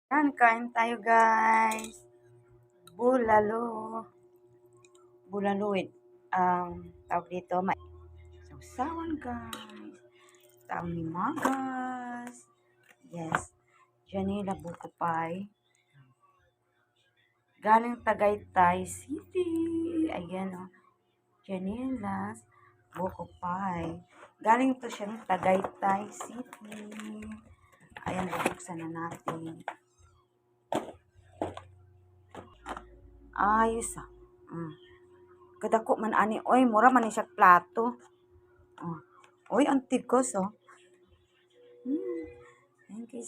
Yan, kain tayo guys. Bulalo. Bulalo with, tawag dito, may sausawan guys. Taong limagas. Yes. Janela buko pie. Galing Tagaytay City. Ayan o. Janelas buko pie. Galing to siyang Tagaytay City. Ayan, bubuksan na natin. Ayos ah. Kadako man ani. Oy, mura man siya plato. Oy, ang tigos oh. Thank you.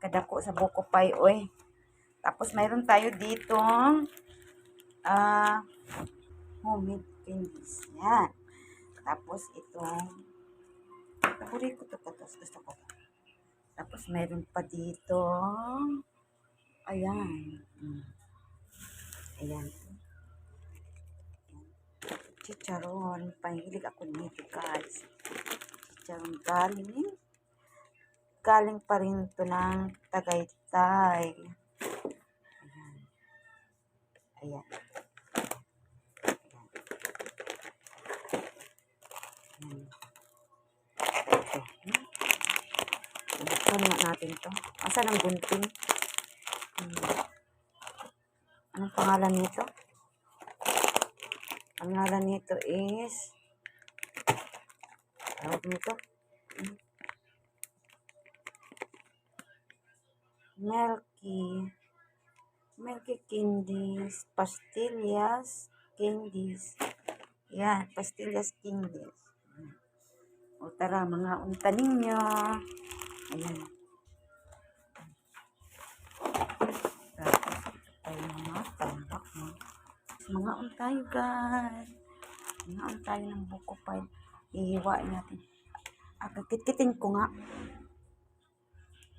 Kadako sa buko pie oy. Tapos mayroon tayo dito homemade candies. Yan. Tapos itong paborito ko to. Gusto ko. Tapos mayroon pa dito ayan. Ayan. Chicharon. Pahilig ako nito guys. Chicharon galing pa rin to ng Tagaytay. Ayan. Ayan. Ito. Buksan nga natin to. Asan ang gunting? Anong pangalan nito? Ang pangalan nito is tawag nito? Milky Candies, Pastillas Candies. Yan, Pastillas Candies. O tara, mga unta ninyo. Ayan. Ay, mga tambak mo. Mga untayo guys. Mga untayo ng buko pie. Ihiwain natin. Nakikit-kitin ko nga.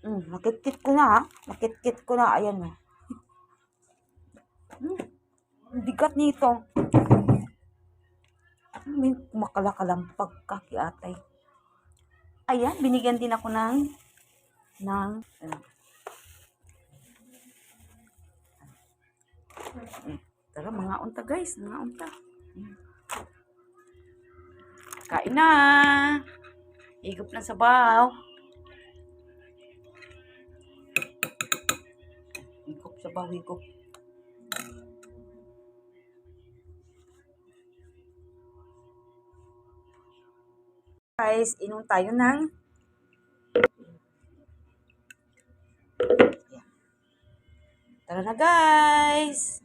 Nakikit ko na ha. Nakikit ko na. Ayan na. Bigat nito. May makalakalampag ka ki atay. Ayan, binigyan din ako ng tara, mga unta guys. Mga unta. Kain na. Higop na sabaw. Higop sabaw, higop. Guys, inom tayo ng tara na guys.